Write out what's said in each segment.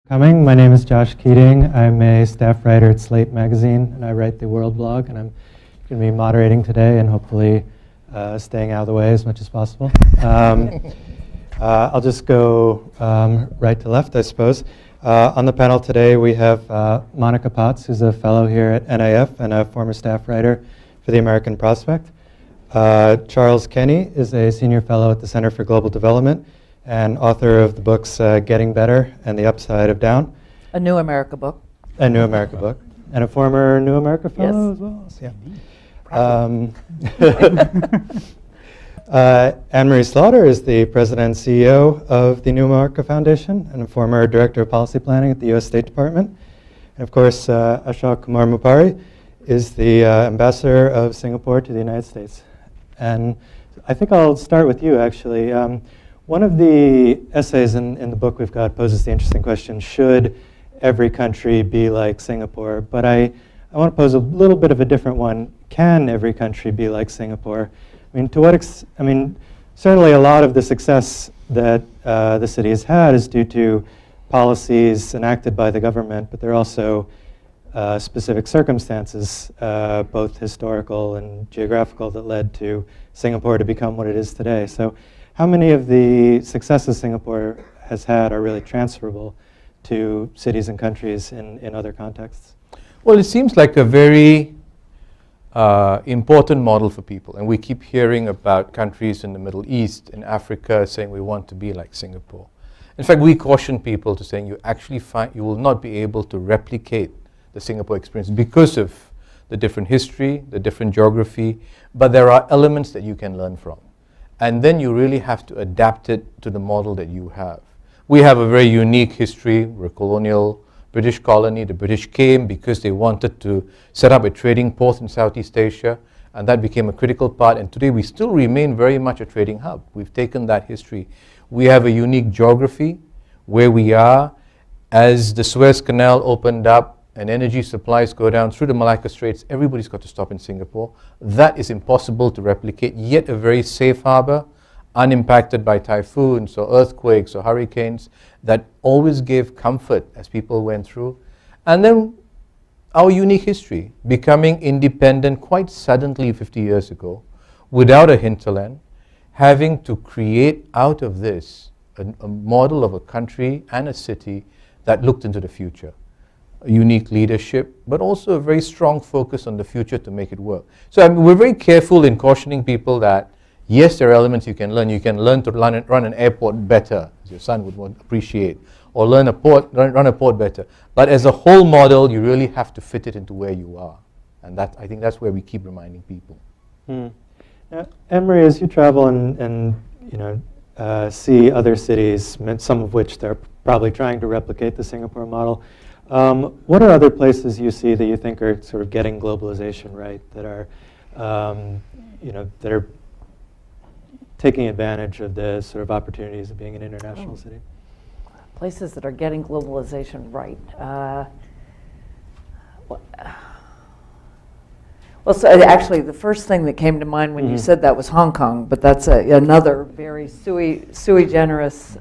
Coming. My name is Josh Keating. I'm a staff writer at Slate Magazine, and I write the World blog, and I'm going to be moderating today and hopefully staying out of the way as much as possible. I'll just go right to left, I suppose. On the panel today, we have Monica Potts, who's a fellow here at NIF and a former staff writer for the American Prospect. Charles Kenny is a senior fellow at the Center for Global Development and author of the books Getting Better and The Upside of Down. A New America book. A New America book. And a former New America fellow as well. So, yeah. Anne-Marie Slaughter is the president and CEO of the New America Foundation and a former director of policy planning at the U.S. State Department. And of course, Ashok Kumar Mupari is the ambassador of Singapore to the United States. And I think I'll start with you, actually. One of the essays in the book we've got poses the interesting question, should every country be like Singapore? But I want to pose a little bit of a different one. Can every country be like Singapore? I mean, to what certainly a lot of the success that the city has had is due to policies enacted by the government, but there are also specific circumstances, both historical and geographical, that led to Singapore to become what it is today. So how many of the successes Singapore has had are really transferable to cities and countries in other contexts? Well, it seems like a very important model for people. And we keep hearing about countries in the Middle East and Africa saying we want to be like Singapore. In fact, we caution people to saying you will not be able to replicate the Singapore experience because of the different history, the different geography, but there are elements that you can learn from. And then you really have to adapt it to the model that you have. We have a very unique history. We're a colonial British colony. The British came because they wanted to set up a trading port in Southeast Asia, and that became a critical part. And today we still remain very much a trading hub. We've taken that history. We have a unique geography where we are. As the Suez Canal opened up and energy supplies go down through the Malacca Straits, everybody's got to stop in Singapore. That is impossible to replicate, yet a very safe harbor, unimpacted by typhoons or earthquakes or hurricanes, that always gave comfort as people went through. And then our unique history, becoming independent quite suddenly 50 years ago, without a hinterland, having to create out of this a model of a country and a city that looked into the future. A unique leadership, but also a very strong focus on the future to make it work. So we're very careful in cautioning people that, yes, there are elements you can learn. You can learn to run an airport better, as your son would appreciate, or run a port better. But as a whole model, you really have to fit it into where you are. And I think that's where we keep reminding people. Now, Anne-Marie, as you travel and see other cities, some of which they're probably trying to replicate the Singapore model, what are other places you see that you think are sort of getting globalization right, that are, that are taking advantage of the sort of opportunities of being an international city? Places that are getting globalization right. Well, so actually, the first thing that came to mind when you said that was Hong Kong, but that's another very sui generis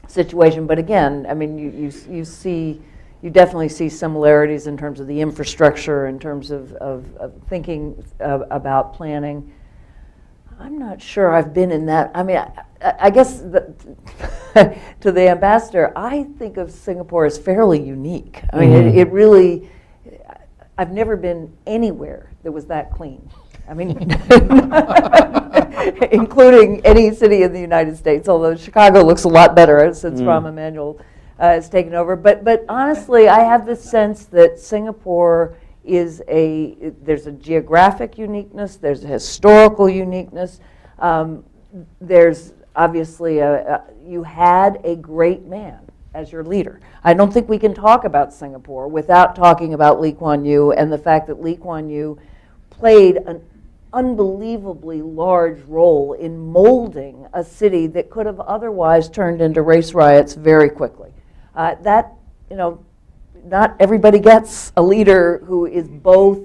situation. But again, I mean, you definitely see similarities in terms of the infrastructure, in terms of thinking about planning. I'm not sure I've been in that. I mean, I guess to the ambassador, I think of Singapore as fairly unique. I mean, it really, I've never been anywhere that was that clean. I mean, including any city in the United States, although Chicago looks a lot better since Rahm Emanuel has taken over. But honestly, I have the sense that Singapore is there's a geographic uniqueness, there's a historical uniqueness, there's obviously you had a great man as your leader. I don't think we can talk about Singapore without talking about Lee Kuan Yew and the fact that Lee Kuan Yew played an unbelievably large role in molding a city that could have otherwise turned into race riots very quickly. Not everybody gets a leader who is both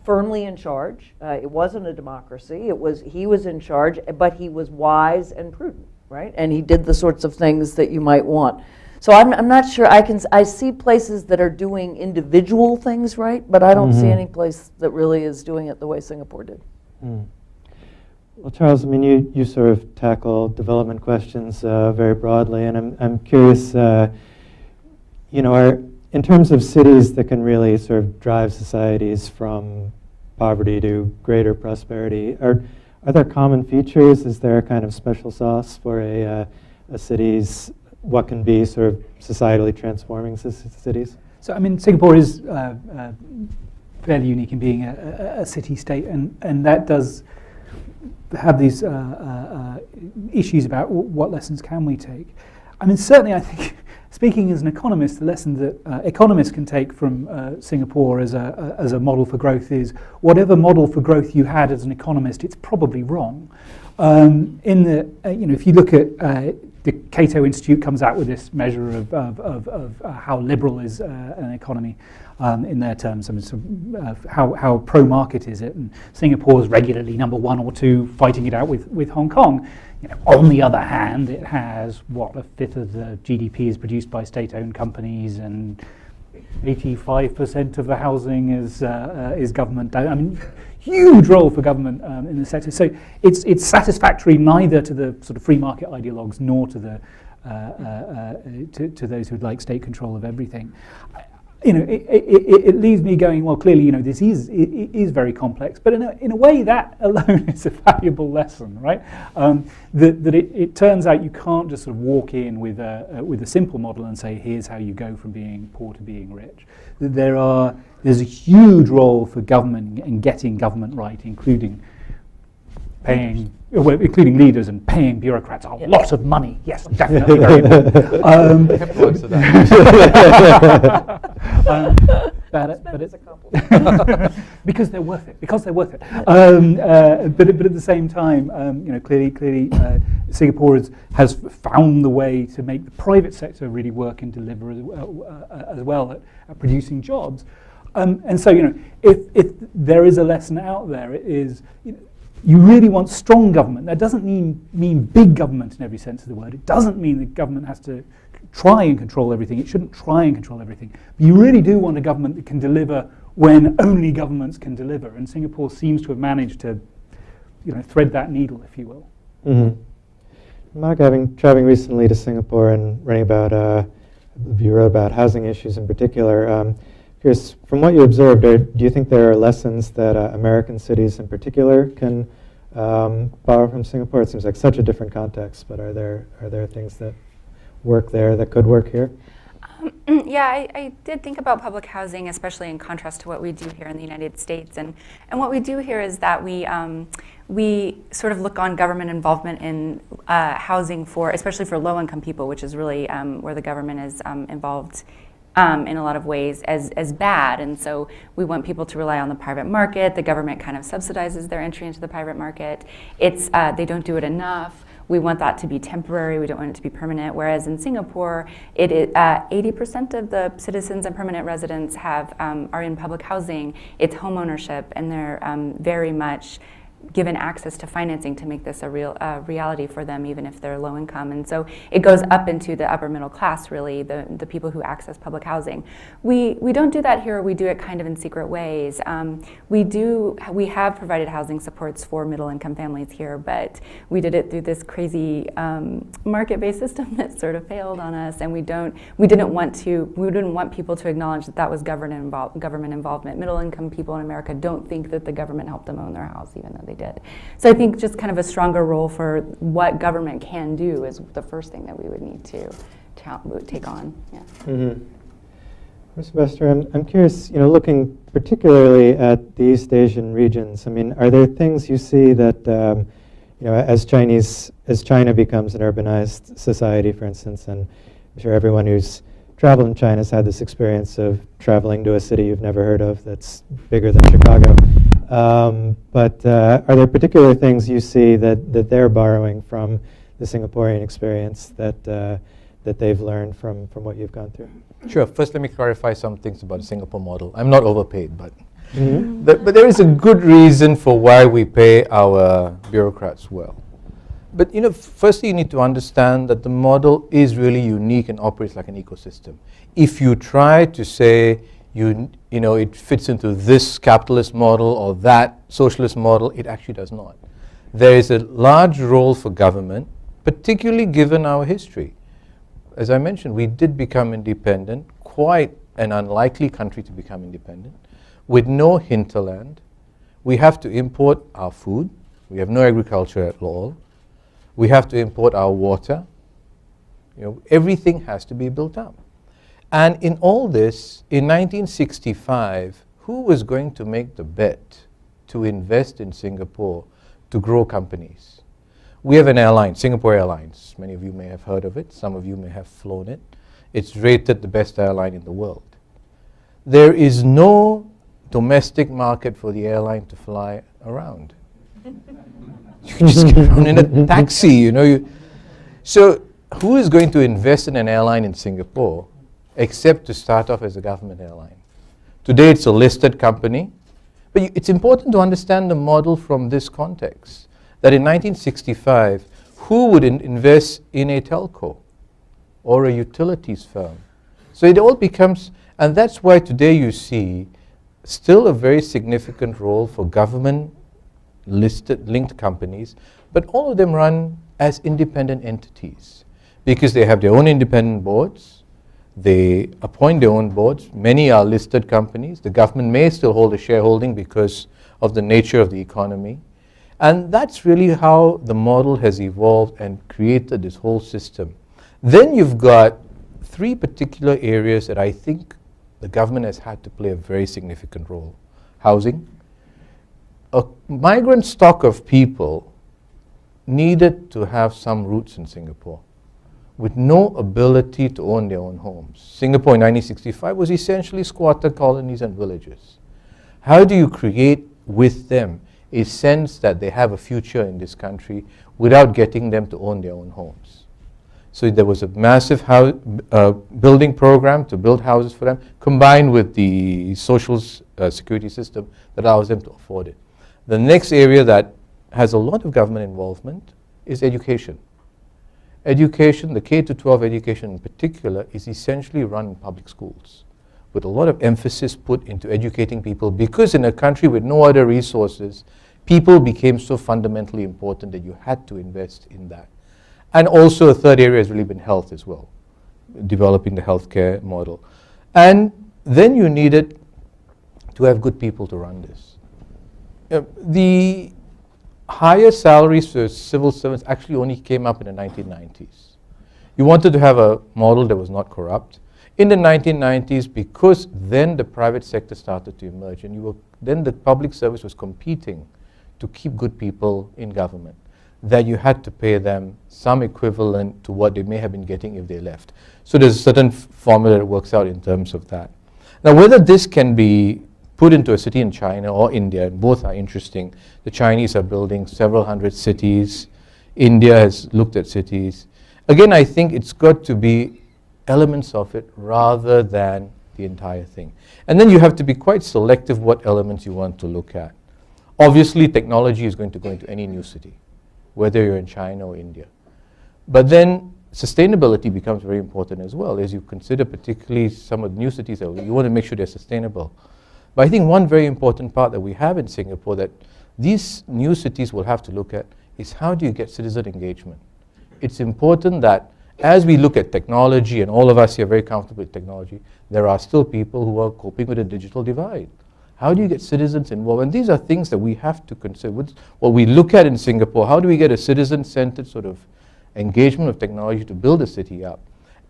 firmly in charge. It wasn't a democracy. He was in charge, but he was wise and prudent, right? And he did the sorts of things that you might want. So I'm not sure, I see places that are doing individual things right, but I don't see any place that really is doing it the way Singapore did. Well, Charles, I mean, you sort of tackle development questions very broadly, and I'm curious, you know, in terms of cities that can really sort of drive societies from poverty to greater prosperity, are there common features? Is there a kind of special sauce for a city's, what can be sort of societally transforming cities? So, I mean, Singapore is fairly unique in being a city-state, and that does have these issues about what lessons can we take. I mean, certainly I think, speaking as an economist, the lesson that economists can take from Singapore as a model for growth is whatever model for growth you had as an economist, it's probably wrong. If you look at the Cato Institute comes out with this measure of how liberal is an economy in their terms. I mean, how pro-market is it? And Singapore is regularly number 1 or 2, fighting it out with Hong Kong. You know, on the other hand, it has a fifth of the GDP is produced by state-owned companies, and 85% of the housing is government. I mean, huge role for government in the sector. So it's satisfactory neither to the sort of free market ideologues nor to the to those who'd like state control of everything. You know, it leaves me going, well, clearly, you know, this is very complex, but in a way that alone is a valuable lesson, right? That it turns out you can't just sort of walk in with a simple model and say, here's how you go from being poor to being rich. That there's a huge role for government and getting government right, including including leaders and paying bureaucrats a lot of money. Yes, definitely very important. But it's a compliment. Because they're worth it. But at the same time, you know, clearly, Singapore has found the way to make the private sector really work and deliver as well at producing jobs. And so, you know, if there is a lesson out there, it is, you know, you really want strong government. That doesn't mean big government in every sense of the word. It doesn't mean that government has to try and control everything. It shouldn't try and control everything. But you really do want a government that can deliver when only governments can deliver. And Singapore seems to have managed to, you know, thread that needle, if you will. Mm-hmm. Mark, traveling recently to Singapore and writing about, you wrote about housing issues in particular. Curious, from what you observed, do you think there are lessons that American cities in particular can borrow from Singapore? It seems like such a different context, but are there things that work there that could work here? Yeah, I did think about public housing, especially in contrast to what we do here in the United States. And what we do here is that we sort of look on government involvement in housing especially for low-income people, which is really where the government is involved in a lot of ways as bad. And so we want people to rely on the private market. The government kind of subsidizes their entry into the private market. They don't do it enough. We want that to be temporary. We don't want it to be permanent. Whereas in Singapore, 80% of the citizens and permanent residents are in public housing. It's home ownership, and they're very much given access to financing to make this a real reality for them, even if they're low income. And so it goes up into the upper middle class, really, the people who access public housing. We don't do that here. We do it kind of in secret ways. We have provided housing supports for middle income families here, but we did it through this crazy market-based system that sort of failed on us, and we didn't want people to acknowledge that was government involvement. Middle income people in America don't think that the government helped them own their house, even though they did. So I think just kind of a stronger role for what government can do is the first thing that we would need to take on. Yeah. Mm-hmm. Mr. Bester, I'm curious, you know, looking particularly at the East Asian regions, I mean, are there things you see that, you know, as China becomes an urbanized society, for instance, and I'm sure everyone who's traveled in China has had this experience of traveling to a city you've never heard of that's bigger than Chicago. But are there particular things you see that they're borrowing from the Singaporean experience that they've learned from what you've gone through? Sure. First, let me clarify some things about the Singapore model. I'm not overpaid, but but there is a good reason for why we pay our bureaucrats well. But firstly, you need to understand that the model is really unique and operates like an ecosystem. If you try to say it fits into this capitalist model or that socialist model, it actually does not. There is a large role for government, particularly given our history. As I mentioned, we did become independent, quite an unlikely country to become independent, with no hinterland. We have to import our food. We have no agriculture at all. We have to import our water. Everything has to be built up. And in all this, in 1965, who was going to make the bet to invest in Singapore to grow companies? We have an airline, Singapore Airlines. Many of you may have heard of it. Some of you may have flown it. It's rated the best airline in the world. There is no domestic market for the airline to fly around. You can just get around in a taxi, So who is going to invest in an airline in Singapore except to start off as a government airline? Today it's a listed company. But it's important to understand the model from this context, that in 1965, who would invest in a telco or a utilities firm? So it all becomes, and that's why today you see still a very significant role for government listed linked companies, but all of them run as independent entities because they have their own independent boards. They appoint their own boards. Many are listed companies. The government may still hold a shareholding because of the nature of the economy. And that's really how the model has evolved and created this whole system. Then you've got three particular areas that I think the government has had to play a very significant role. Housing. A migrant stock of people needed to have some roots in Singapore with no ability to own their own homes. Singapore in 1965 was essentially squatter colonies and villages. How do you create with them a sense that they have a future in this country without getting them to own their own homes? So there was a massive building program to build houses for them, combined with the social security system that allows them to afford it. The next area that has a lot of government involvement is education. Education, the K-12 education in particular, is essentially run in public schools with a lot of emphasis put into educating people, because in a country with no other resources, people became so fundamentally important that you had to invest in that. And also a third area has really been health as well, developing the healthcare model. And then you needed to have good people to run this. The higher salaries for civil servants actually only came up in the 1990s. You wanted to have a model that was not corrupt. In the 1990s, because then the private sector started to emerge, and then the public service was competing to keep good people in government, that you had to pay them some equivalent to what they may have been getting if they left. So there's a certain formula that works out in terms of that. Now, whether this can be put into a city in China or India, and both are interesting. The Chinese are building several hundred cities. India has looked at cities. Again, I think it's got to be elements of it rather than the entire thing. And then you have to be quite selective what elements you want to look at. Obviously, technology is going to go into any new city, whether you're in China or India. But then sustainability becomes very important as well, as you consider particularly some of the new cities. You want to make sure they're sustainable. But I think one very important part that we have in Singapore that these new cities will have to look at is how do you get citizen engagement? It's important that as we look at technology, and all of us here are very comfortable with technology, there are still people who are coping with a digital divide. How do you get citizens involved? And these are things that we have to consider. What we look at in Singapore, how do we get a citizen-centered sort of engagement of technology to build a city up?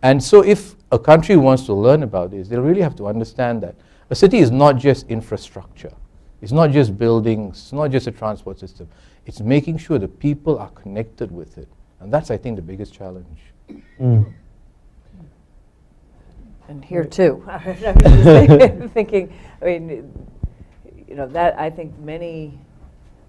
And so if a country wants to learn about this, they'll really have to understand that a city is not just infrastructure. It's not just buildings. It's not just a transport system. It's making sure the people are connected with it. And that's, I think, the biggest challenge. Mm. And here too, I'm thinking, that I think many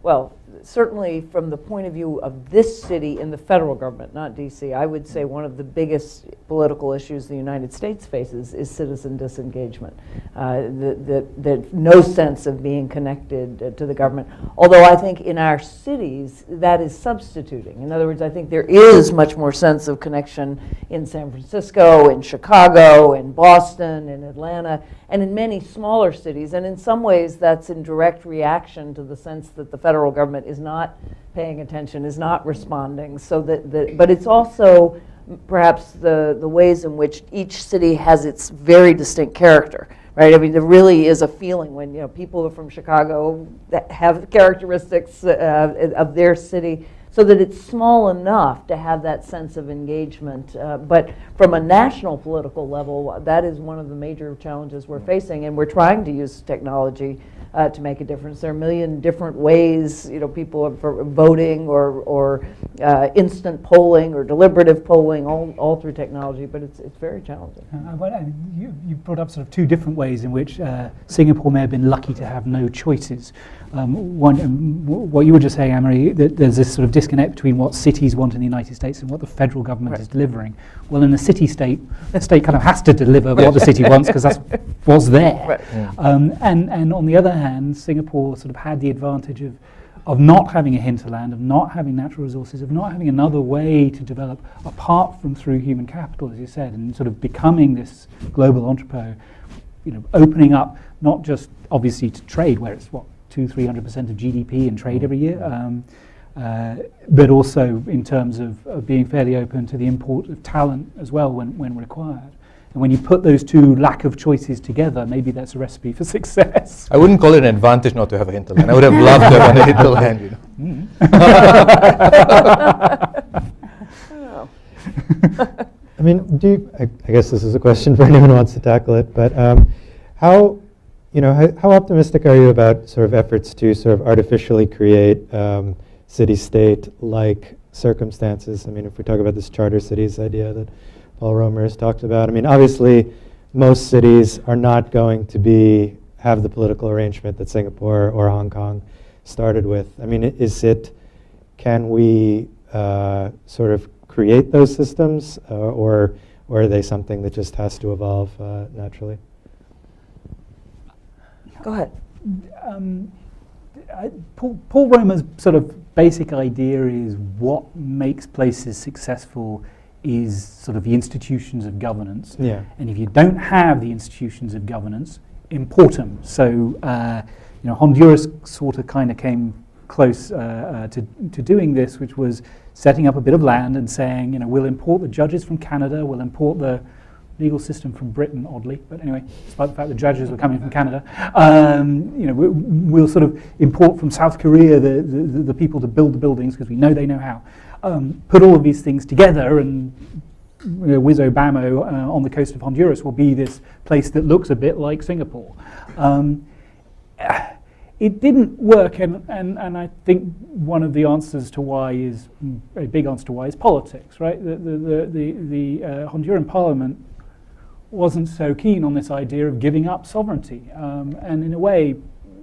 well, certainly from the point of view of this city in the federal government, not DC, I would say one of the biggest political issues the United States faces is citizen disengagement. The no sense of being connected to the government. Although I think in our cities that is substituting. In other words, I think there is much more sense of connection in San Francisco, in Chicago, in Boston, in Atlanta, and in many smaller cities. And in some ways that's in direct reaction to the sense that the federal government is not paying attention, is not responding. So but it's also perhaps the ways in which each city has its very distinct character, right? I mean, there really is a feeling when people from Chicago that have characteristics of their city, so that it's small enough to have that sense of engagement. But from a national political level, that is one of the major challenges we're facing, and we're trying to use technology to make a difference. There are a million different ways, people are for voting or instant polling or deliberative polling, all through technology, but it's very challenging. You brought up sort of two different ways in which Singapore may have been lucky to have no choices. One, what you were just saying, Anne-Marie, that there's this sort of disconnect between what cities want in the United States and what the federal government is delivering. Well, in a city-state, the state kind of has to deliver what the city wants because that's what's there. Right. And on the other hand, Singapore sort of had the advantage of not having a hinterland, of not having natural resources, of not having another way to develop apart from through human capital, as you said, and sort of becoming this global entrepot, opening up not just obviously to trade, where it's 200-300% of GDP in trade every year, but also in terms of being fairly open to the import of talent as well when required. And when you put those two lack of choices together, maybe that's a recipe for success. I wouldn't call it an advantage not to have a hinterland. I would have loved to have a hinterland. I mean, I guess this is a question for anyone who wants to tackle it, but how optimistic are you about sort of efforts to sort of artificially create city-state-like circumstances? I mean, if we talk about this charter cities idea that Paul Romer has talked about, I mean, obviously, most cities are not going to have the political arrangement that Singapore or Hong Kong started with. I mean, can we sort of create those systems, or are they something that just has to evolve naturally? Go ahead. Paul Romer's sort of basic idea is what makes places successful is sort of the institutions of governance. Yeah. And if you don't have the institutions of governance, import them. So, Honduras sort of kind of came close to doing this, which was setting up a bit of land and saying, we'll import the judges from Canada, we'll import the legal system from Britain, oddly, but anyway, despite the fact the judges were coming from Canada, we'll sort of import from South Korea the people to build the buildings because we know they know how. Put all of these things together, and whiz-o-bamo on the coast of Honduras will be this place that looks a bit like Singapore. It didn't work, and I think one of the answers to why is a big answer to why is politics, right? The Honduran parliament wasn't so keen on this idea of giving up sovereignty, and in a way,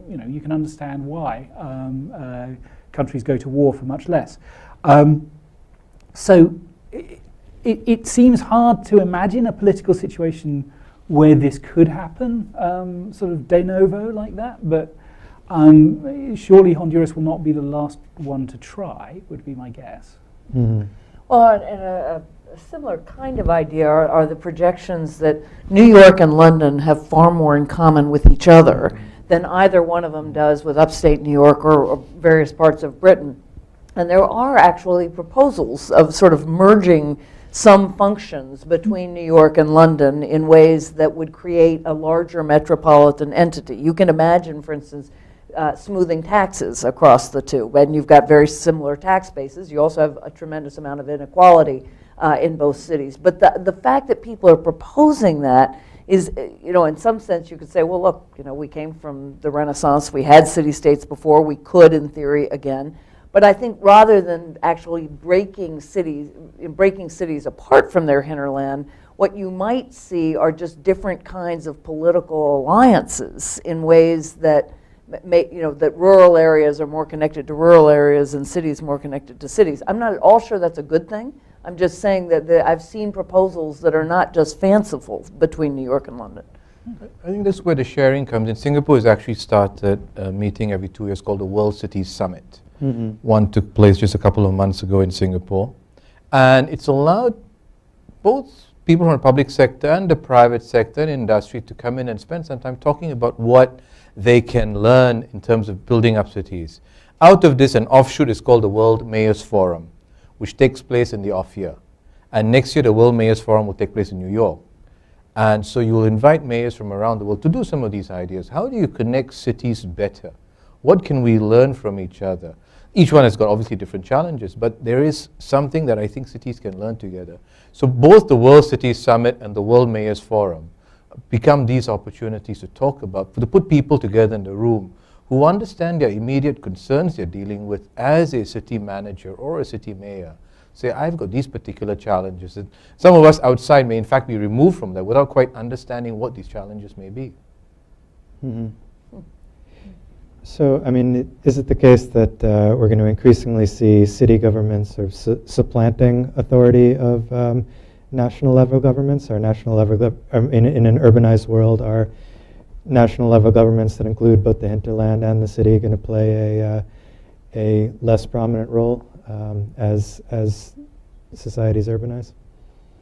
you can understand why countries go to war for much less. So it seems hard to imagine a political situation where this could happen, sort of de novo like that, but surely Honduras will not be the last one to try, would be my guess. Mm-hmm. Well, and a similar kind of idea are the projections that New York and London have far more in common with each other than either one of them does with upstate New York or various parts of Britain. And there are actually proposals of sort of merging some functions between New York and London in ways that would create a larger metropolitan entity. You can imagine, for instance, smoothing taxes across the two, and you've got very similar tax bases. You also have a tremendous amount of inequality in both cities. But the fact that people are proposing that is, in some sense you could say, well, look, we came from the Renaissance, we had city-states before, we could, in theory, again. But I think rather than actually breaking cities apart from their hinterland, what you might see are just different kinds of political alliances in ways that that rural areas are more connected to rural areas and cities more connected to cities. I'm not at all sure that's a good thing. I'm just saying that I've seen proposals that are not just fanciful between New York and London. I think that's where the sharing comes in. Singapore has actually started a meeting every 2 years called the World Cities Summit. One took place just a couple of months ago in Singapore. And it's allowed both people from the public sector and the private sector and industry to come in and spend some time talking about what they can learn in terms of building up cities. Out of this, an offshoot is called the World Mayors Forum, which takes place in the off year. And next year, the World Mayors Forum will take place in New York. And so you will invite mayors from around the world to do some of these ideas. How do you connect cities better? What can we learn from each other? Each one has got obviously different challenges, but there is something that I think cities can learn together. So both the World Cities Summit and the World Mayors Forum become these opportunities to talk about, to put people together in the room who understand their immediate concerns they're dealing with as a city manager or a city mayor. Say, I've got these particular challenges. And some of us outside may in fact be removed from that without quite understanding what these challenges may be. So, I mean, is it the case that we're going to increasingly see city governments sort of supplanting authority of national level governments? Or national level in an urbanized world, are national level governments that include both the hinterland and the city going to play a less prominent role as societies urbanize?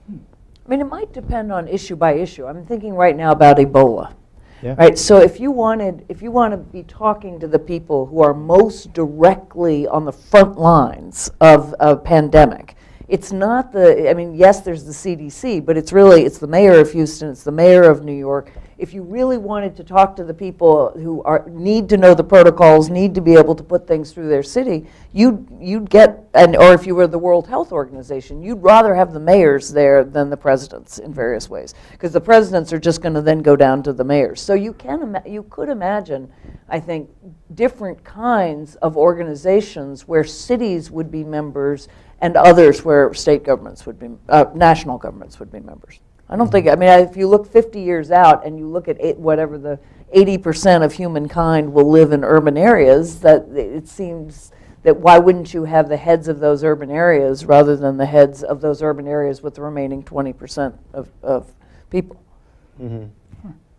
I mean, it might depend on issue by issue. I'm thinking right now about Ebola. Yeah. Right, so if you want to be talking to the people who are most directly on the front lines of a pandemic, it's not yes, there's the CDC, but it's the mayor of Houston, it's the mayor of New York. If you really wanted to talk to the people who need to know the protocols, need to be able to put things through their city, you'd get, or if you were the World Health Organization, you'd rather have the mayors there than the presidents in various ways, because the presidents are just going to then go down to the mayors. So you could imagine, I think, different kinds of organizations where cities would be members and others where state governments would be, national governments would be members. I don't think, if you look 50 years out and you look at whatever the 80% of humankind will live in urban areas, that it seems that why wouldn't you have the heads of those urban areas rather than the heads of those urban areas with the remaining 20% of people?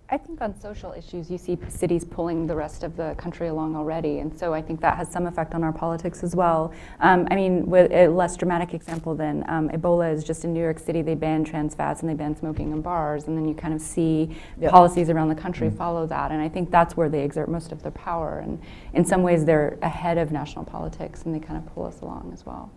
I think on social issues, you see cities pulling the rest of the country along already, and so I think that has some effect on our politics as well. With a less dramatic example than Ebola is just in New York City, they banned trans fats and they banned smoking in bars, and then you kind of see policies around the country follow that, and I think that's where they exert most of their power, and in some ways they're ahead of national politics, and they kind of pull us along as well.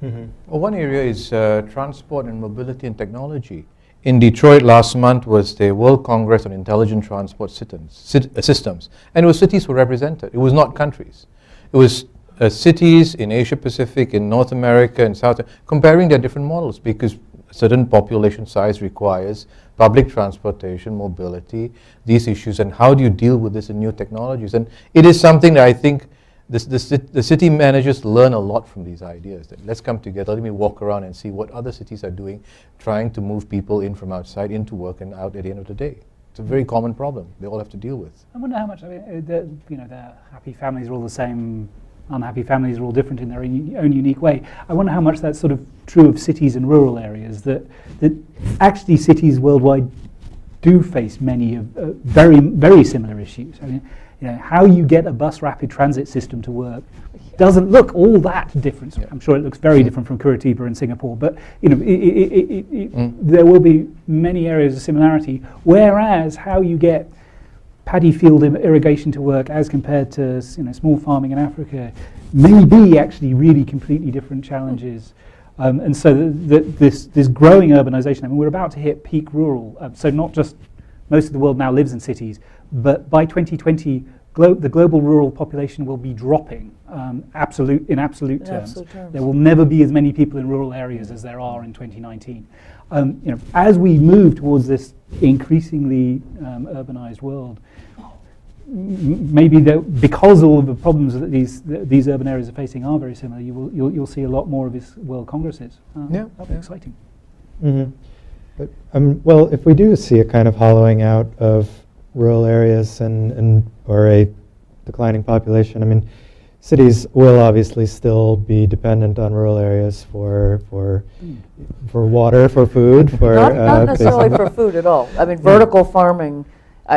Well, one area is transport and mobility and technology. In Detroit last month was the World Congress on Intelligent Transport Systems, and it was cities were represented. It was not countries. It was cities in Asia Pacific, in North America, and South, comparing their different models, because a certain population size requires public transportation, mobility, these issues, and how do you deal with this in new technologies? And it is something that I think the city managers learn a lot from these ideas. That let's come together, let me walk around and see what other cities are doing, trying to move people in from outside into work and out at the end of the day. It's a very common problem they all have to deal with. I wonder how much, the happy families are all the same, unhappy families are all different in their own unique way. I wonder how much that's sort of true of cities and rural areas, that actually cities worldwide do face many very, very similar issues. How you get a bus rapid transit system to work doesn't look all that different. I'm sure it looks very different from Curitiba in Singapore, but there will be many areas of similarity. Whereas how you get paddy field irrigation to work as compared to small farming in Africa may be actually really completely different challenges. And so this growing urbanization, we're about to hit peak rural. So not just most of the world now lives in cities, but by 2020, the global rural population will be dropping in absolute terms. There will never be as many people in rural areas as there are in 2019. As we move towards this increasingly urbanized world, maybe because all of the problems that these urban areas are facing are very similar, you'll see a lot more of these world congresses. That'll be exciting. But, well, if we do see a kind of hollowing out of rural areas or a declining population. I mean, cities will obviously still be dependent on rural areas for water, for food, for Not necessarily basic- for food at all. I mean, vertical farming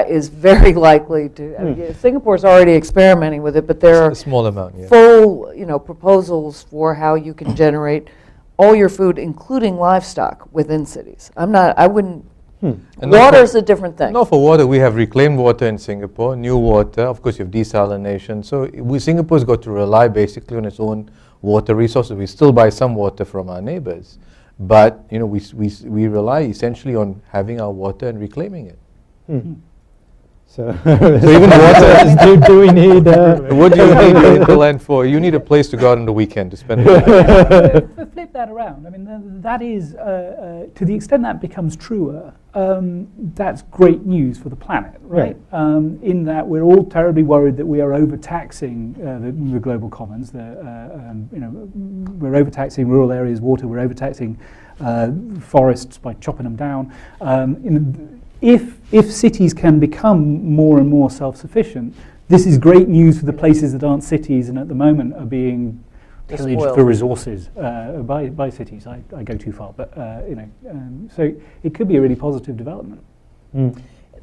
is very likely to. I mean, Singapore's already experimenting with it, but there are A small amount, yeah. full, proposals for how you can generate all your food, including livestock, within cities. I wouldn't. And not Water's a different thing. No, for water, we have reclaimed water in Singapore, new water. Of course, you have desalination. So Singapore's got to rely basically on its own water resources. We still buy some water from our neighbors, but we rely essentially on having our water and reclaiming it. So, even water do we need? What do you need the land for? You need a place to go out on the weekend to spend the night. Flip that around. I mean, that is, to the extent that becomes truer, that's great news for the planet, right? In that we're all terribly worried that we are overtaxing the global commons. We're overtaxing rural areas, water. We're overtaxing forests by chopping them down. If cities can become more and more self-sufficient, this is great news for the places that aren't cities and at the moment are being pillaged Spoiled. for resources by cities. I go too far, but so it could be a really positive development.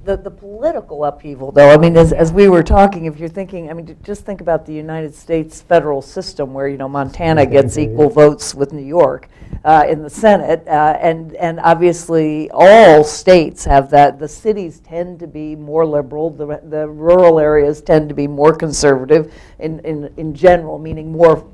The political upheaval, though, I mean, as we were talking, if you're thinking, I mean, just think about the United States federal system where, Montana gets equal votes with New York in the Senate, and obviously all states have that. The cities tend to be more liberal, the rural areas tend to be more conservative in general, meaning more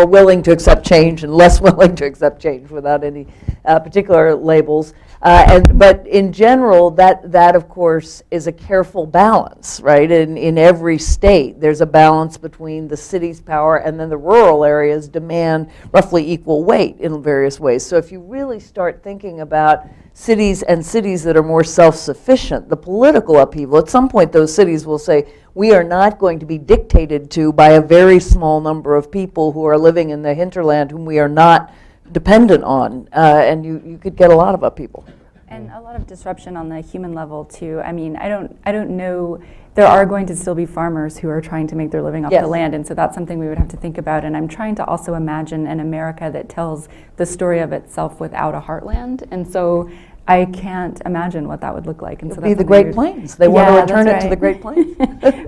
willing to accept change and less willing to accept change without any particular labels. But in general, that of course is a careful balance, right? In every state, there's a balance between the city's power and then the rural areas demand roughly equal weight in various ways. So if you really start thinking about cities that are more self-sufficient, the political upheaval, at some point those cities will say, we are not going to be dictated to by a very small number of people who are living in the hinterland whom we are not dependent on, and you could get a lot of upheaval. And a lot of disruption on the human level too. I mean, I don't know. There are going to still be farmers who are trying to make their living off the land, and so that's something we would have to think about. And I'm trying to also imagine an America that tells the story of itself without a heartland. And so I can't imagine what that would look like. And so It'd be the Great Plains. They want to return it to the Great Plains.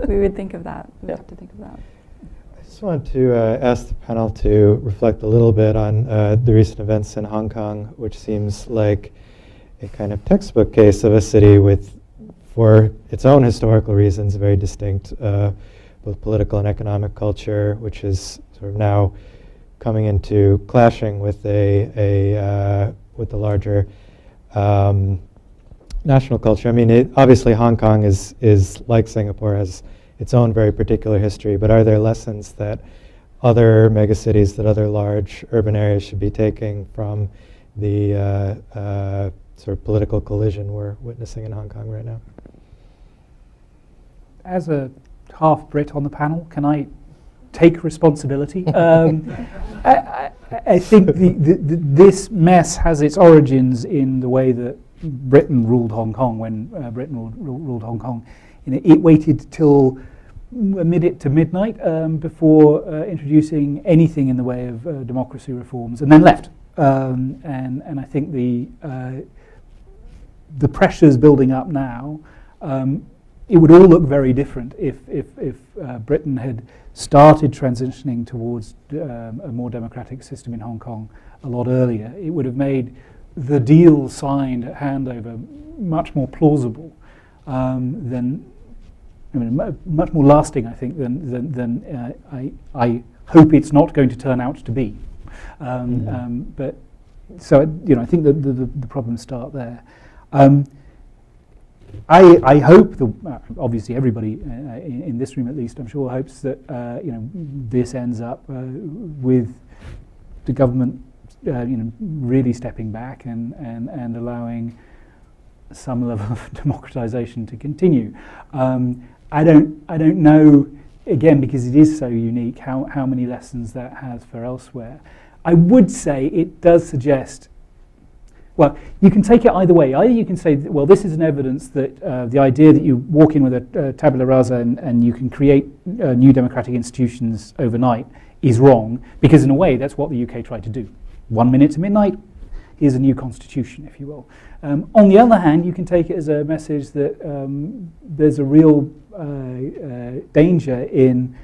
We would think of that. We would have to think of that. I just want to ask the panel to reflect a little bit on the recent events in Hong Kong, which seems like a kind of textbook case of a city with, for its own historical reasons, a very distinct both political and economic culture, which is sort of now coming into clashing with with the larger national culture. I mean, obviously Hong Kong is like Singapore, has its own very particular history, but are there lessons that other megacities, that other large urban areas should be taking from the sort of political collision we're witnessing in Hong Kong right now? As a half Brit on the panel, can I take responsibility? I think this mess has its origins in the way that Britain ruled Hong Kong when Britain ruled Hong Kong. It waited till a minute to midnight before introducing anything in the way of democracy reforms, and then left. And I think the pressures building up now, it would all look very different if Britain had started transitioning towards a more democratic system in Hong Kong a lot earlier. It would have made the deal signed at handover much more plausible much more lasting, I think, than I hope it's not going to turn out to be. But so I think that the problems start there. I hope obviously everybody in this room at least, I'm sure, hopes that this ends up with the government really stepping back and allowing some level of democratization to continue. I don't know, again, because it is so unique, how many lessons that has for elsewhere. I would say it does suggest Well, you can take it either way. Either you can say, well, this is an evidence that the idea that you walk in with a tabula rasa and you can create new democratic institutions overnight is wrong, because in a way that's what the UK tried to do. 1 minute to midnight, here's a new constitution, if you will. On the other hand, you can take it as a message that there's a real danger in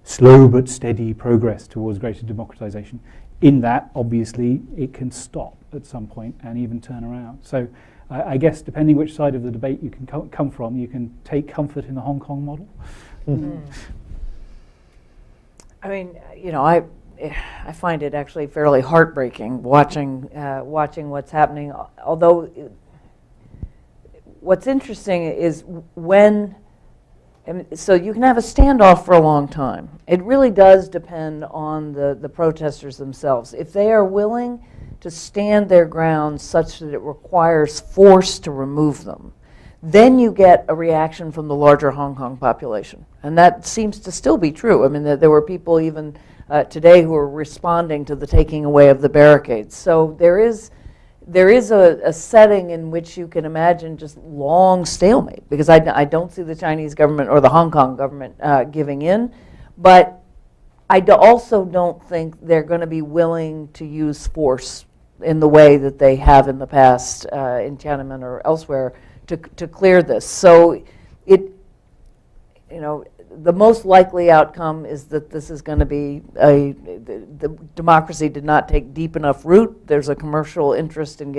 slow but steady progress towards greater democratization. In that, obviously, it can stop at some point and even turn around. So I guess depending which side of the debate you can come from, you can take comfort in the Hong Kong model. Mm. I mean, you know, I find it actually fairly heartbreaking watching what's happening. Although what's interesting is so you can have a standoff for a long time. It really does depend on the protesters themselves. If they are willing to stand their ground such that it requires force to remove them, then you get a reaction from the larger Hong Kong population. And that seems to still be true. I mean, there were people even today who are responding to the taking away of the barricades. So there is a setting in which you can imagine just long stalemate, because I don't see the Chinese government or the Hong Kong government giving in, but I also don't think they're going to be willing to use force in the way that they have in the past in Tiananmen or elsewhere to clear this. So the most likely outcome is that this is going to be the democracy did not take deep enough root. There's a commercial interest in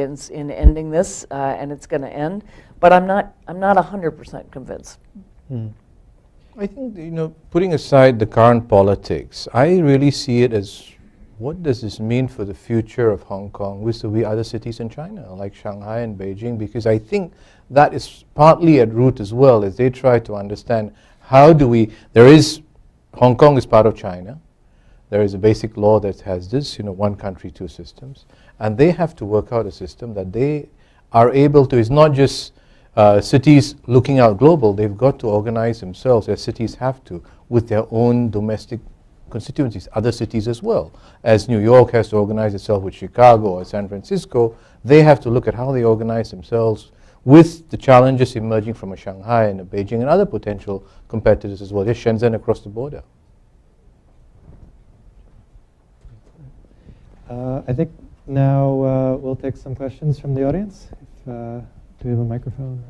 ending this, and it's going to end. But I'm not 100% convinced. Hmm. I think, putting aside the current politics, I really see it as, what does this mean for the future of Hong Kong vis-a-vis other cities in China, like Shanghai and Beijing? Because I think that is partly at root as well, as they try to understand Hong Kong is part of China. There is a basic law that has this, one country, two systems. And they have to work out a system that they are able to, it's not just cities looking out global, they've got to organize themselves, as cities have to, with their own domestic constituencies, other cities as well. As New York has to organize itself with Chicago or San Francisco, they have to look at how they organize themselves with the challenges emerging from a Shanghai and a Beijing and other potential competitors as well. There's Shenzhen across the border. I think now we'll take some questions from the audience. Do we have a microphone?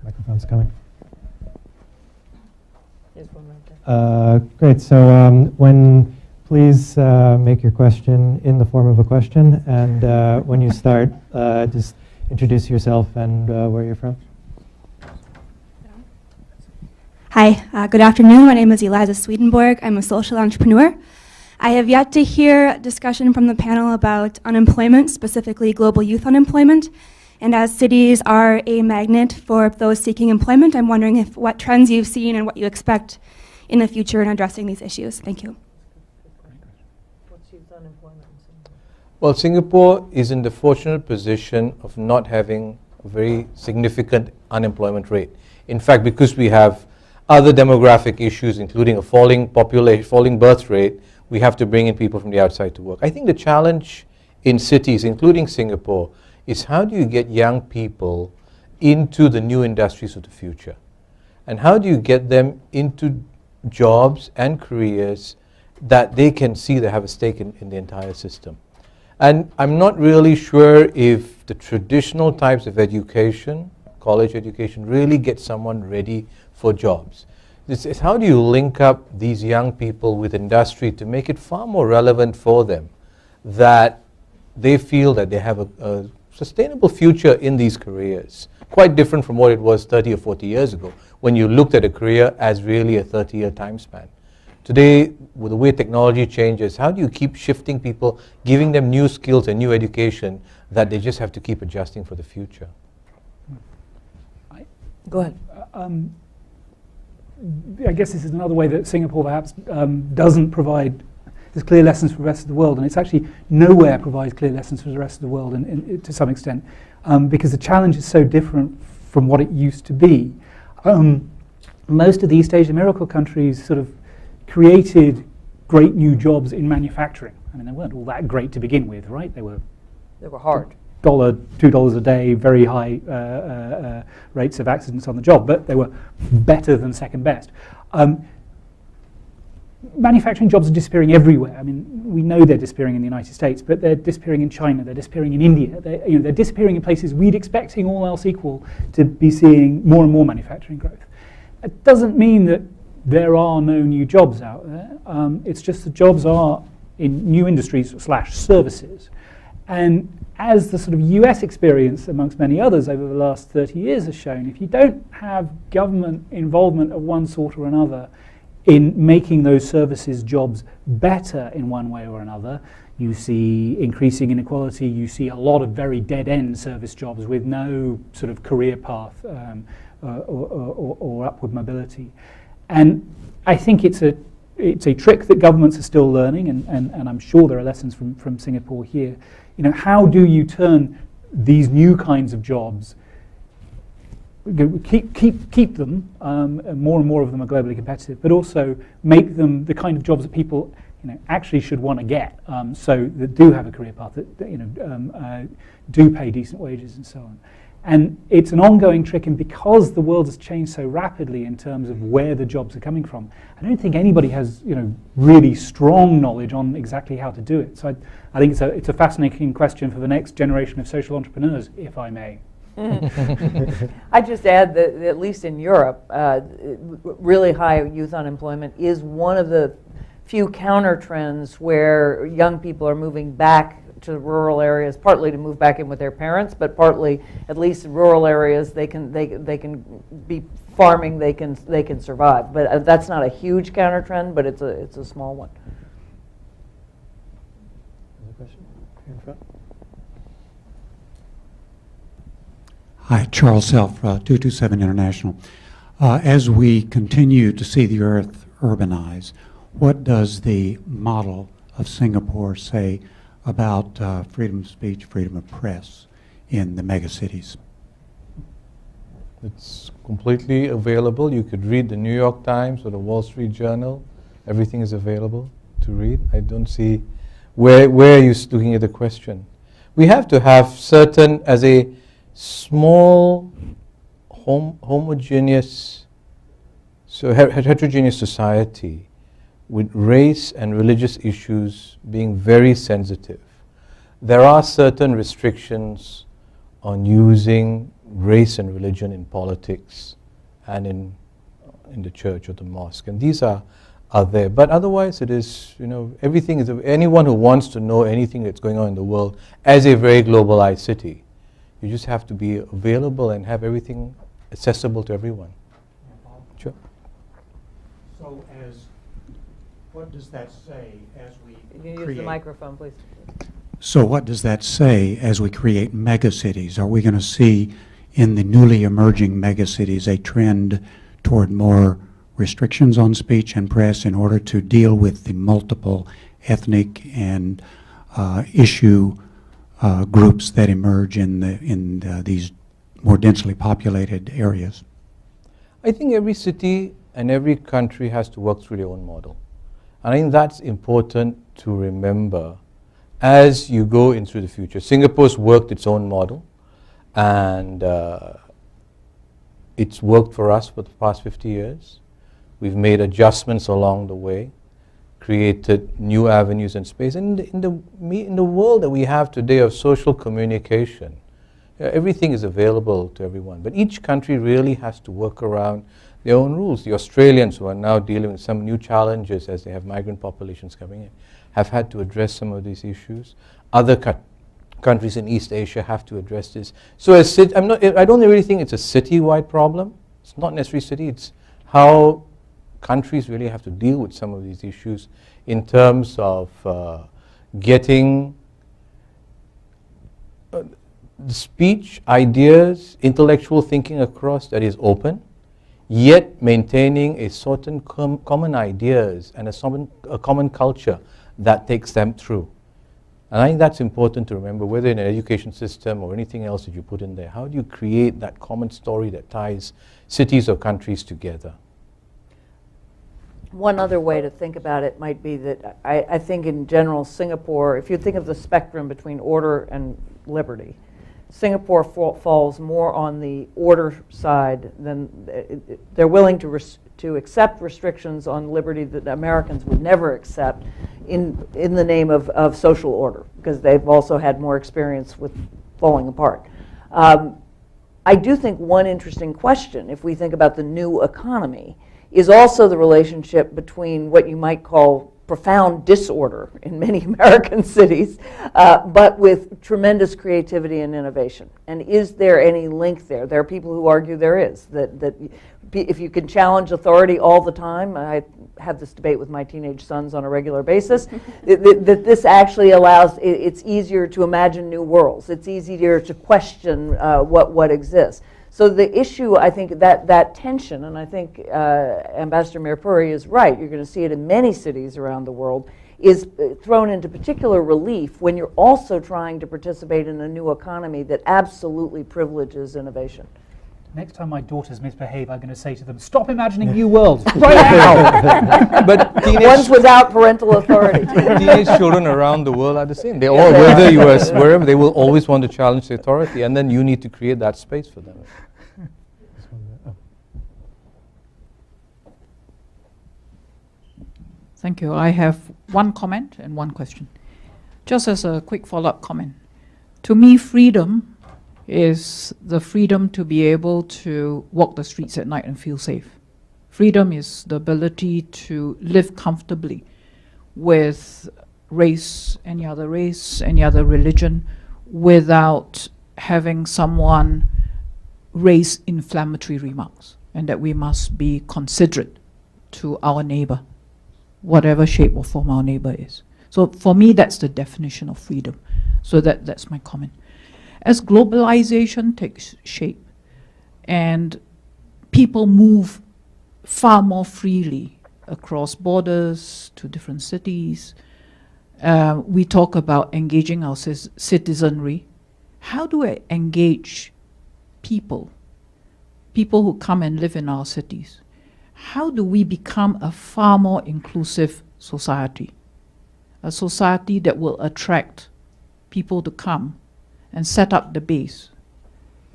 Microphone's coming. There's one right there. Great. So please make your question in the form of a question. And when you start, just introduce yourself and where you're from. Hi, good afternoon. My name is Eliza Swedenborg. I'm a social entrepreneur. I have yet to hear discussion from the panel about unemployment, specifically global youth unemployment. And as cities are a magnet for those seeking employment, I'm wondering what trends you've seen and what you expect in the future in addressing these issues. Thank you. What's youth unemployment in Singapore? Well, Singapore is in the fortunate position of not having a very significant unemployment rate. In fact, because we have other demographic issues, including a falling population, falling birth rate, we have to bring in people from the outside to work. I think the challenge in cities, including Singapore, is how do you get young people into the new industries of the future? And how do you get them into jobs and careers that they can see they have a stake in the entire system? And I'm not really sure if the traditional types of education, college education, really get someone ready for jobs. This is how do you link up these young people with industry to make it far more relevant for them, that they feel that they have a sustainable future in these careers, quite different from what it was 30 or 40 years ago, when you looked at a career as really a 30-year time span. Today, with the way technology changes, how do you keep shifting people, giving them new skills and new education that they just have to keep adjusting for the future? Go ahead. I guess this is another way that Singapore perhaps doesn't provide there's clear lessons for the rest of the world, and it's actually nowhere provides clear lessons for the rest of the world to some extent, because the challenge is so different from what it used to be. Most of the East Asia miracle countries sort of created great new jobs in manufacturing. I mean, they weren't all that great to begin with, right? They were hard. $2 a day, very high rates of accidents on the job, but they were better than second best. Manufacturing jobs are disappearing everywhere. I mean, we know they're disappearing in the United States, but they're disappearing in China, they're disappearing in India. They're disappearing in places we'd expecting, all else equal, to be seeing more and more manufacturing growth. It doesn't mean that there are no new jobs out there. It's just the jobs are in new industries / services. And as the sort of US experience, amongst many others, over the last 30 years has shown, if you don't have government involvement of one sort or another in making those services jobs better in one way or another, you see increasing inequality, you see a lot of very dead-end service jobs with no sort of career path or upward mobility. And I think it's a trick that governments are still learning, and I'm sure there are lessons from Singapore here. You know, how do you turn these new kinds of jobs, keep them, and more of them are globally competitive, but also make them the kind of jobs that people actually should want to get, so that do have a career path, that do pay decent wages and so on. And it's an ongoing trick, and because the world has changed so rapidly in terms of where the jobs are coming from, I don't think anybody has really strong knowledge on exactly how to do it. So I think it's a fascinating question for the next generation of social entrepreneurs, if I may. I'd just add that at least in Europe, really high youth unemployment is one of the few counter trends where young people are moving back to rural areas, partly to move back in with their parents, but partly, at least in rural areas, they can be farming, they can survive. But that's not a huge counter trend, but it's a small one. Another question here in front. Hi, Charles Self, 227 International. As we continue to see the Earth urbanize, what does the model of Singapore say about freedom of speech, freedom of press in the megacities? It's completely available. You could read the New York Times or the Wall Street Journal. Everything is available to read. I don't see where are you looking at the question. We have to have certain, as a small homogeneous, heterogeneous society with race and religious issues being very sensitive. There are certain restrictions on using race and religion in politics and in the church or the mosque, and these are there. But otherwise, it is, everything is, anyone who wants to know anything that's going on in the world as a very globalized city, you just have to be available and have everything accessible to everyone. Sure. So what does that say as we You can use the microphone, please. So what does that say as we create megacities? Are we going to see in the newly emerging megacities a trend toward more restrictions on speech and press in order to deal with the multiple ethnic and issue groups that emerge in these more densely populated areas? I think every city and every country has to work through their own model. And I think that's important to remember as you go into the future. Singapore's worked its own model, and it's worked for us for the past 50 years. We've made adjustments along the way, created new avenues and space. And in the world that we have today of social communication, everything is available to everyone. But each country really has to work around their own rules. The Australians, who are now dealing with some new challenges as they have migrant populations coming in, have had to address some of these issues. Other countries in East Asia have to address this. So I don't really think it's a city-wide problem. It's not necessarily city. It's how countries really have to deal with some of these issues in terms of getting the speech, ideas, intellectual thinking across that is open, yet maintaining a certain common ideas and a common culture that takes them through. And I think that's important to remember, whether in an education system or anything else that you put in there. How do you create that common story that ties cities or countries together? One other way to think about it might be that I think in general Singapore, if you think of the spectrum between order and liberty, Singapore falls more on the order side than they're willing to accept restrictions on liberty that Americans would never accept in the name of social order, because they've also had more experience with falling apart. I do think one interesting question, if we think about the new economy, is also the relationship between what you might call profound disorder in many American cities, but with tremendous creativity and innovation. And is there any link there? There are people who argue there is, that if you can challenge authority all the time, I have this debate with my teenage sons on a regular basis, that this actually allows, it's easier to imagine new worlds. It's easier to question what exists. So the issue, I think, that tension, and I think Ambassador Mirpuri is right, you're going to see it in many cities around the world, is thrown into particular relief when you're also trying to participate in a new economy that absolutely privileges innovation. Next time my daughters misbehave, I'm going to say to them, stop imagining new worlds right now. But Ones without parental authority. teenage children around the world are the same. They all, whether you are wherever, they will always want to challenge the authority, and then you need to create that space for them. Thank you. I have one comment and one question. Just as a quick follow-up comment. To me, freedom is the freedom to be able to walk the streets at night and feel safe. Freedom is the ability to live comfortably with race, any other religion, without having someone raise inflammatory remarks, and that we must be considerate to our neighbor, whatever shape or form our neighbor is. So for me, that's the definition of freedom. So that's my comment. As globalization takes shape and people move far more freely across borders to different cities, we talk about engaging our citizenry. How do I engage people who come and live in our cities? How do we become a far more inclusive society? A society that will attract people to come and set up the base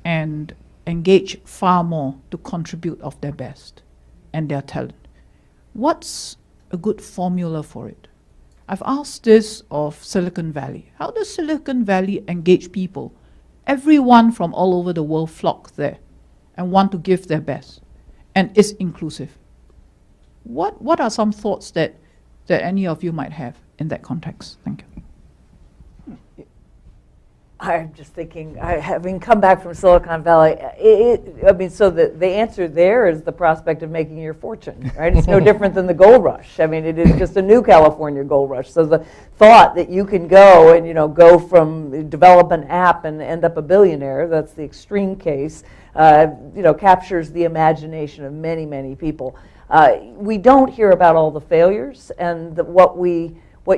and engage far more to contribute of their best and their talent. What's a good formula for it? I've asked this of Silicon Valley. How does Silicon Valley engage people? Everyone from all over the world flock there and want to give their best and is inclusive. What are some thoughts that any of you might have in that context? Thank you. I'm just thinking, having come back from Silicon Valley, so the answer there is the prospect of making your fortune, right? It's no different than the gold rush. I mean, it is just a new California gold rush. So the thought that you can go and, go from develop an app and end up a billionaire, that's the extreme case, captures the imagination of many, many people. We don't hear about all the failures, and what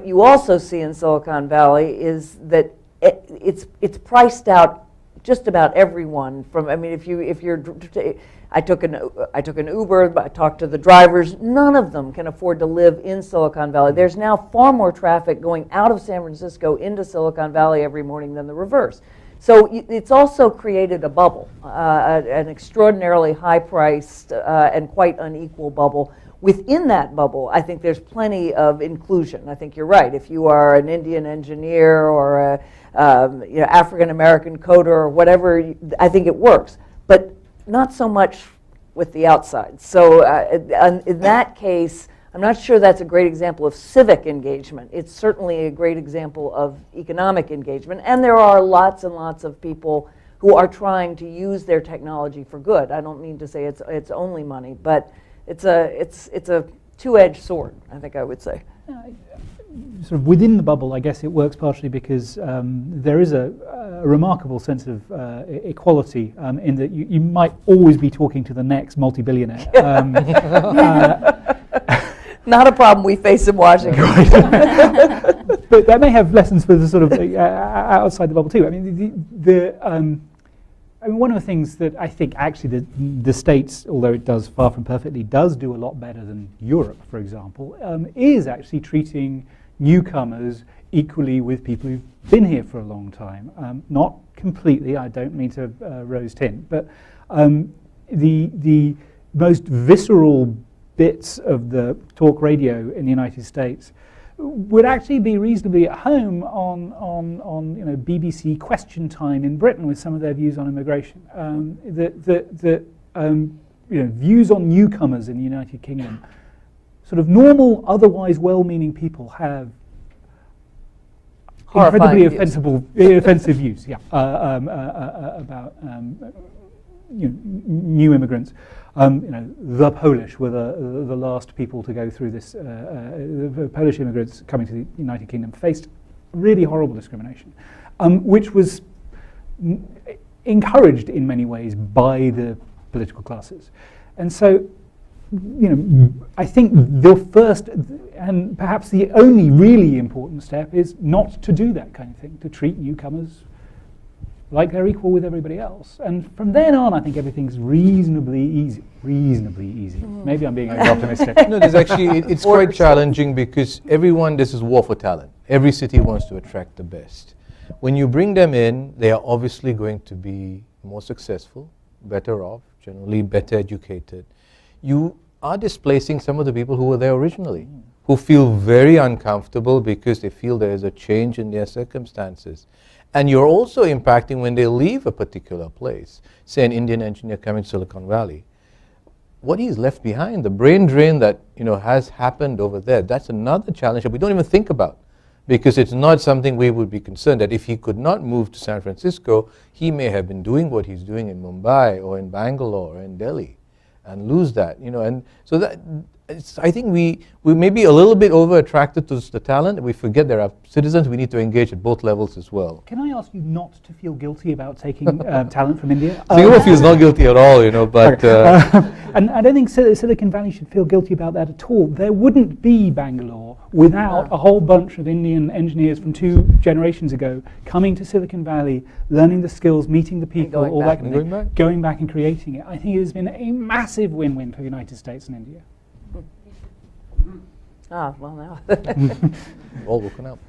you also see in Silicon Valley is that it's priced out just about everyone. I took an Uber, I talked to the drivers. None of them can afford to live in Silicon Valley. There's now far more traffic going out of San Francisco into Silicon Valley every morning than the reverse. So it's also created a bubble, an extraordinarily high-priced and quite unequal bubble. Within that bubble, I think there's plenty of inclusion. I think you're right. If you are an Indian engineer or a African-American coder or whatever, I think it works. But not so much with the outside. So in that case, I'm not sure that's a great example of civic engagement. It's certainly a great example of economic engagement. And there are lots and lots of people who are trying to use their technology for good. I don't mean to say it's only money, but it's a two-edged sword, I think I would say. Sort of within the bubble, I guess it works partially because there is a remarkable sense of equality in that you might always be talking to the next multi-billionaire. Not a problem we face in Washington. But that may have lessons for the sort of outside the bubble too. I mean, I mean, one of the things that I think actually the States, although it does far from perfectly, does do a lot better than Europe, for example, is actually treating newcomers equally with people who've been here for a long time. Not completely, I don't mean to rose tint, but the most visceral bits of the talk radio in the United States would actually be reasonably at home on BBC Question Time in Britain with some of their views on immigration. Views on newcomers in the United Kingdom, sort of normal, otherwise well-meaning people have Horrifying incredibly offensive views, about new immigrants. The Polish were the last people to go through this. The Polish immigrants coming to the United Kingdom faced really horrible discrimination, which was encouraged in many ways by the political classes. And so, I think the first and perhaps the only really important step is not to do that kind of thing, to treat newcomers like they're equal with everybody else. And from then on, I think everything's reasonably easy. Maybe I'm being over-optimistic. No, there's actually, it's quite challenging because this is war for talent. Every city wants to attract the best. When you bring them in, they are obviously going to be more successful, better off, generally better educated. You are displacing some of the people who were there originally, who feel very uncomfortable because they feel there is a change in their circumstances. And you're also impacting when they leave a particular place, say an Indian engineer coming to Silicon Valley. What he's left behind, the brain drain that has happened over there, that's another challenge that we don't even think about, because it's not something we would be concerned that if he could not move to San Francisco, he may have been doing what he's doing in Mumbai or in Bangalore or in Delhi and lose that, and so that I think we may be a little bit over-attracted to the talent, and we forget there are citizens we need to engage at both levels as well. Can I ask you not to feel guilty about taking talent from India? Singapore feels not guilty at all, but... And I don't think Silicon Valley should feel guilty about that at all. There wouldn't be Bangalore without a whole bunch of Indian engineers from 2 generations ago coming to Silicon Valley, learning the skills, meeting the people, all that kind of thing, going back and creating it. I think it has been a massive win-win for the United States and India. Well now. All woken up.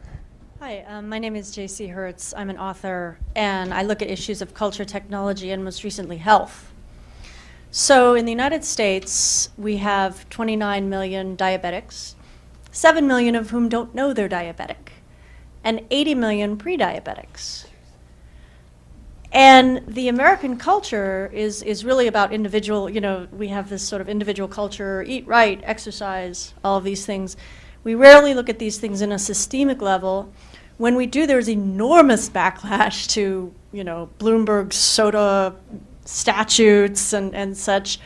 Hi, my name is J.C. Hertz. I'm an author, and I look at issues of culture, technology, and most recently health. So in the United States, we have 29 million diabetics, 7 million of whom don't know they're diabetic, and 80 million pre-diabetics. And the American culture is really about individual, we have this sort of individual culture, eat right, exercise, all of these things. We rarely look at these things in a systemic level. When we do, there's enormous backlash to, Bloomberg soda statutes and such.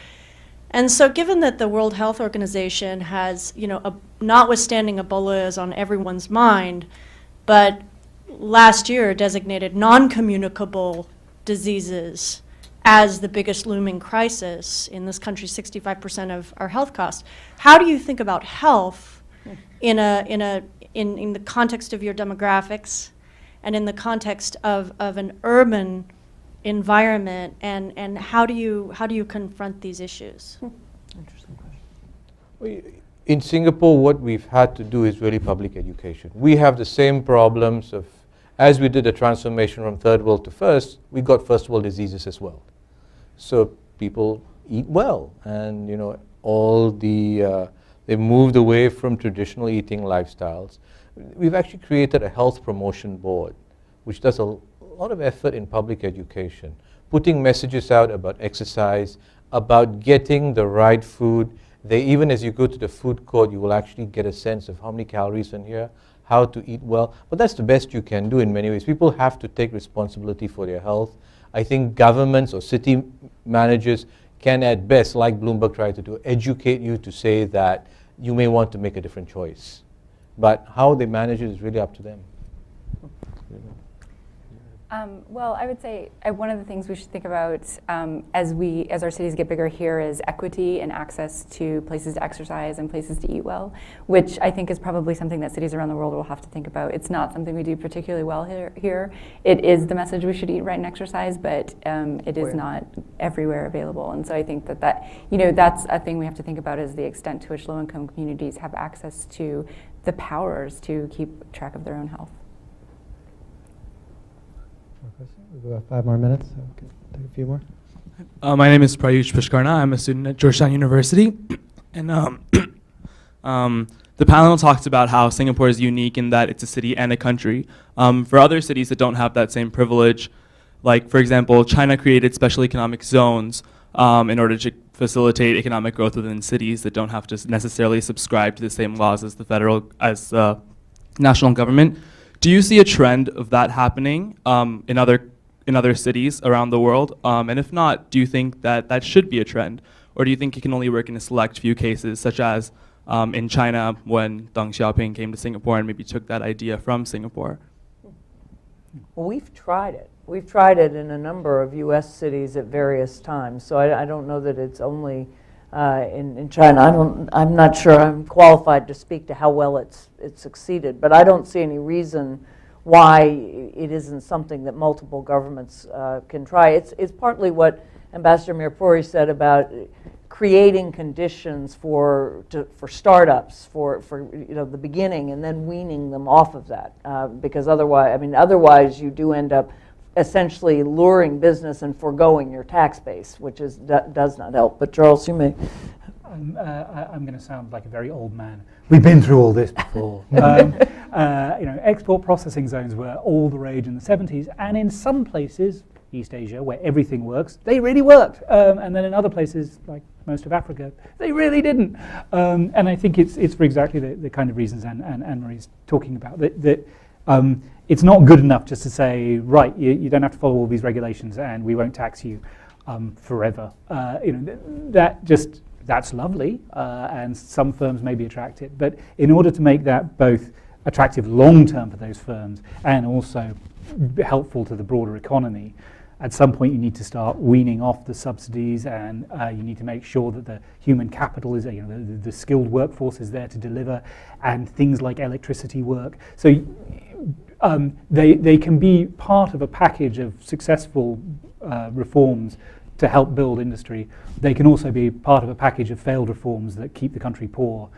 And so given that the World Health Organization has, notwithstanding Ebola is on everyone's mind, but last year designated non-communicable diseases as the biggest looming crisis in this country, 65% of our health costs. How do you think about health in the context of your demographics and in the context of an urban environment, and how do you confront these issues? Interesting question. Well, in Singapore, what we've had to do is really public education. We have the same problems of, as we did the transformation from third world to first, we got first world diseases as well. So people eat well, and they moved away from traditional eating lifestyles. We've actually created a health promotion board, which does a lot of effort in public education, putting messages out about exercise, about getting the right food. Even as you go to the food court, you will actually get a sense of how many calories in here, how to eat well. But that's the best you can do in many ways. People have to take responsibility for their health. I think governments or city managers can at best, like Bloomberg tried to do, educate you to say that you may want to make a different choice. But how they manage it is really up to them. Well, I would say one of the things we should think about as our cities get bigger here is equity and access to places to exercise and places to eat well, which I think is probably something that cities around the world will have to think about. It's not something we do particularly well here. It is the message we should eat right and exercise, but it is not everywhere available. And so I think that that's a thing we have to think about, is the extent to which low-income communities have access to the powers to keep track of their own health. We've got 5 more minutes, so we can take a few more. My name is Prayush Pushkarna. I'm a student at Georgetown University. And the panel talked about how Singapore is unique in that it's a city and a country. For other cities that don't have that same privilege, like, for example, China created special economic zones in order to facilitate economic growth within cities that don't have to necessarily subscribe to the same laws as the national government. Do you see a trend of that happening in other cities around the world? And if not, do you think that that should be a trend? Or do you think it can only work in a select few cases, such as in China when Deng Xiaoping came to Singapore and maybe took that idea from Singapore? Well, we've tried it. We've tried it in a number of U.S. cities at various times. So I don't know that it's only in China. I'm not sure I'm qualified to speak to how well it's succeeded, but I don't see any reason why it isn't something that multiple governments can try. It's partly what Ambassador Mirpuri said about creating conditions for startups for the beginning, and then weaning them off of that, because otherwise you do end up essentially luring business and foregoing your tax base, which does not help. But Charles, you may. I'm going to sound like a very old man. We've been through all this before. Export processing zones were all the rage in the 70s, and in some places, East Asia, where everything works, they really worked. And then in other places, like most of Africa, they really didn't. And I think it's for exactly the kind of reasons Anne-Marie's talking about, that it's not good enough just to say, right, you don't have to follow all these regulations and we won't tax you forever. That's lovely, and some firms may be attracted. But in order to make that both attractive long-term for those firms and also helpful to the broader economy, at some point you need to start weaning off the subsidies, and you need to make sure that the human capital is, the skilled workforce is there to deliver, and things like electricity work. So they can be part of a package of successful reforms to help build industry. They can also be part of a package of failed reforms that keep the country poor.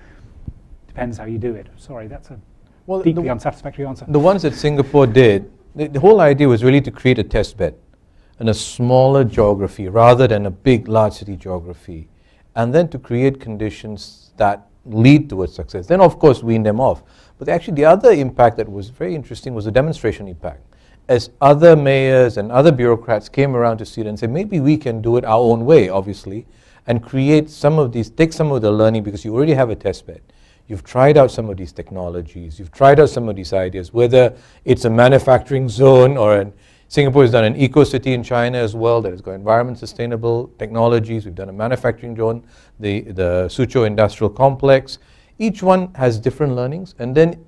Depends how you do it. Sorry, that's a deeply unsatisfactory answer. The ones that Singapore did, the whole idea was really to create a test bed in a smaller geography rather than a big, large city geography, and then to create conditions that lead towards success. Then, of course, wean them off. But actually, the other impact that was very interesting was the demonstration impact. As other mayors and other bureaucrats came around to see it and said, maybe we can do it our own way, obviously, and create some of these, take some of the learning, because you already have a test bed. You've tried out some of these technologies. You've tried out some of these ideas, whether it's a manufacturing zone or Singapore has done an eco-city in China as well that has got environment sustainable technologies. We've done a manufacturing zone, the Suzhou Industrial Complex. Each one has different learnings, and then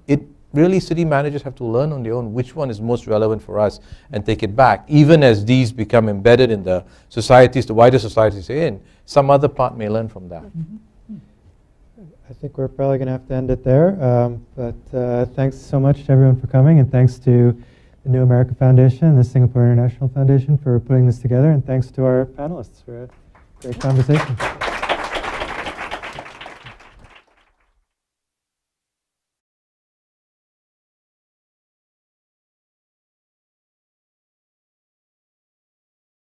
really city managers have to learn on their own which one is most relevant for us and take it back. Even as these become embedded in the societies, the wider societies they're in, some other part may learn from that. I think we're probably going to have to end it there. But thanks so much to everyone for coming, and thanks to the New American Foundation and the Singapore International Foundation for putting this together, and thanks to our panelists for a great conversation.